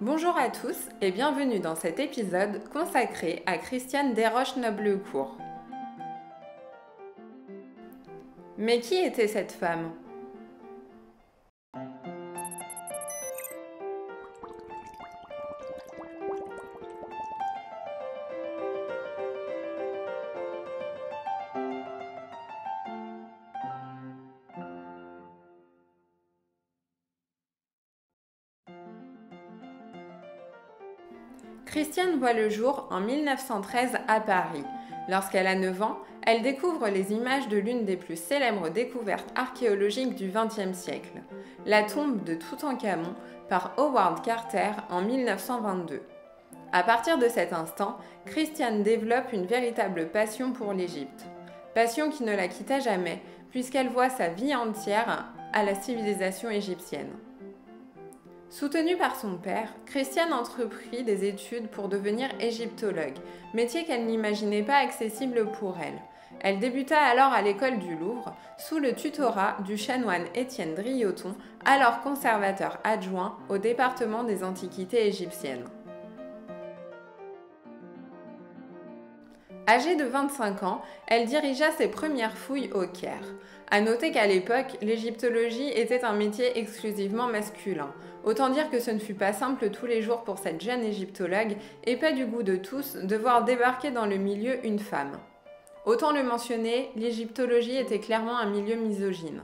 Bonjour à tous et bienvenue dans cet épisode consacré à Christiane Desroches-Noblecourt. Mais qui était cette femme ? Christiane voit le jour en 1913 à Paris. Lorsqu'elle a 9 ans, elle découvre les images de l'une des plus célèbres découvertes archéologiques du XXe siècle, la tombe de Toutankhamon par Howard Carter en 1922. À partir de cet instant, Christiane développe une véritable passion pour l'Égypte. Passion qui ne la quitta jamais, puisqu'elle voit sa vie entière à la civilisation égyptienne. Soutenue par son père, Christiane entreprit des études pour devenir égyptologue, métier qu'elle n'imaginait pas accessible pour elle. Elle débuta alors à l'école du Louvre, sous le tutorat du chanoine Étienne Drioton, alors conservateur adjoint au département des antiquités égyptiennes. Âgée de 25 ans, elle dirigea ses premières fouilles au Caire. À noter qu'à l'époque, l'égyptologie était un métier exclusivement masculin. Autant dire que ce ne fut pas simple tous les jours pour cette jeune égyptologue et pas du goût de tous de voir débarquer dans le milieu une femme. Autant le mentionner, l'égyptologie était clairement un milieu misogyne.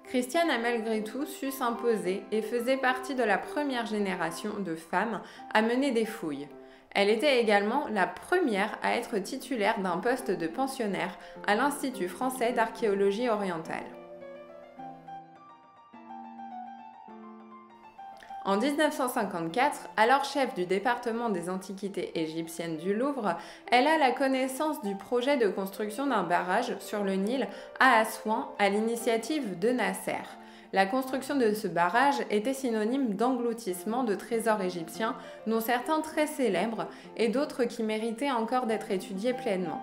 Christiane a malgré tout su s'imposer et faisait partie de la première génération de femmes à mener des fouilles. Elle était également la première à être titulaire d'un poste de pensionnaire à l'Institut français d'archéologie orientale. En 1954, alors chef du département des antiquités égyptiennes du Louvre, elle a la connaissance du projet de construction d'un barrage sur le Nil à Assouan à l'initiative de Nasser. La construction de ce barrage était synonyme d'engloutissement de trésors égyptiens, dont certains très célèbres et d'autres qui méritaient encore d'être étudiés pleinement.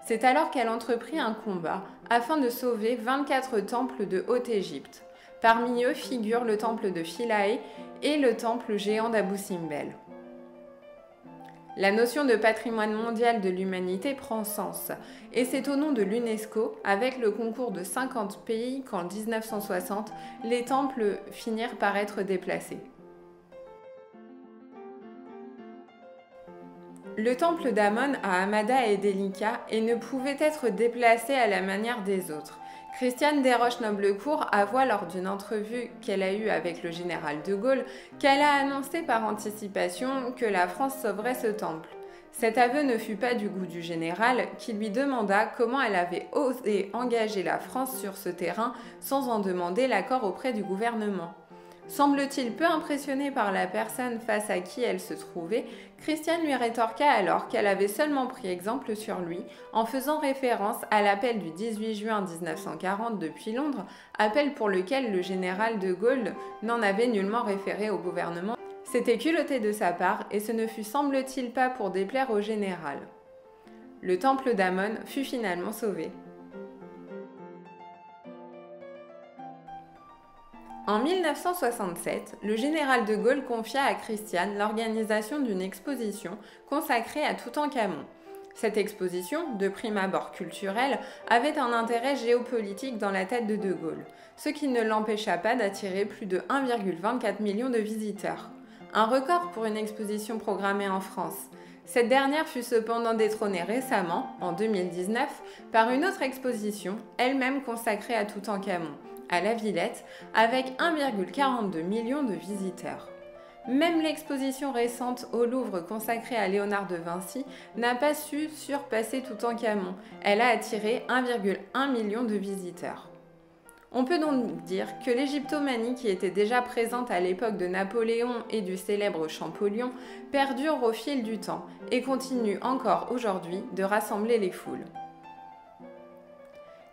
C'est alors qu'elle entreprit un combat afin de sauver 24 temples de Haute-Égypte. Parmi eux figurent le temple de Philae et le temple géant d'Abou Simbel. La notion de patrimoine mondial de l'humanité prend sens, et c'est au nom de l'UNESCO, avec le concours de 50 pays, qu'en 1960, les temples finirent par être déplacés. Le temple d'Amon à Hamada est délicat et ne pouvait être déplacé à la manière des autres. Christiane Desroches-Noblecourt avoua lors d'une entrevue qu'elle a eue avec le général de Gaulle qu'elle a annoncé par anticipation que la France sauverait ce temple. Cet aveu ne fut pas du goût du général qui lui demanda comment elle avait osé engager la France sur ce terrain sans en demander l'accord auprès du gouvernement. Semble-t-il peu impressionnée par la personne face à qui elle se trouvait, Christiane lui rétorqua alors qu'elle avait seulement pris exemple sur lui en faisant référence à l'appel du 18 juin 1940 depuis Londres, appel pour lequel le général de Gaulle n'en avait nullement référé au gouvernement. C'était culotté de sa part et ce ne fut semble-t-il pas pour déplaire au général. Le temple d'Amon fut finalement sauvé. En 1967, le général de Gaulle confia à Christiane l'organisation d'une exposition consacrée à Toutankhamon. Cette exposition, de prime abord culturelle, avait un intérêt géopolitique dans la tête de Gaulle, ce qui ne l'empêcha pas d'attirer plus de 1,24 million de visiteurs. Un record pour une exposition programmée en France. Cette dernière fut cependant détrônée récemment, en 2019, par une autre exposition, elle-même consacrée à Toutankhamon, à la Villette, avec 1,42 million de visiteurs. Même l'exposition récente au Louvre consacrée à Léonard de Vinci n'a pas su surpasser Toutankhamon. Elle a attiré 1,1 million de visiteurs. On peut donc dire que l'égyptomanie qui était déjà présente à l'époque de Napoléon et du célèbre Champollion perdure au fil du temps et continue encore aujourd'hui de rassembler les foules.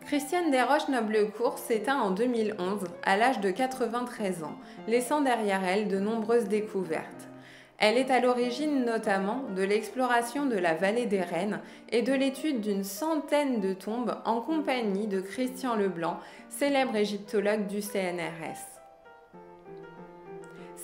Christiane Desroches-Noblecourt s'éteint en 2011 à l'âge de 93 ans, laissant derrière elle de nombreuses découvertes. Elle est à l'origine notamment de l'exploration de la vallée des Reines et de l'étude d'une centaine de tombes en compagnie de Christian Leblanc, célèbre égyptologue du CNRS.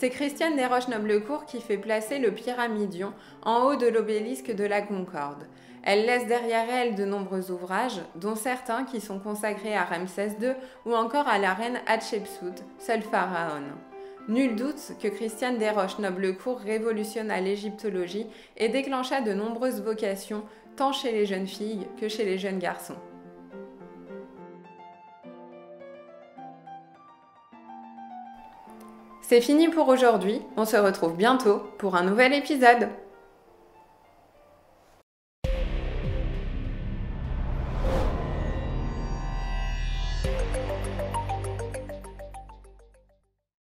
c'est Christiane Desroches-Noblecourt qui fait placer le pyramidion en haut de l'obélisque de la Concorde. Elle laisse derrière elle de nombreux ouvrages, dont certains qui sont consacrés à Ramsès II ou encore à la reine Hatshepsut, seule pharaon. Nul doute que Christiane Desroches-Noblecourt révolutionna l'égyptologie et déclencha de nombreuses vocations, tant chez les jeunes filles que chez les jeunes garçons. C'est fini pour aujourd'hui, on se retrouve bientôt pour un nouvel épisode.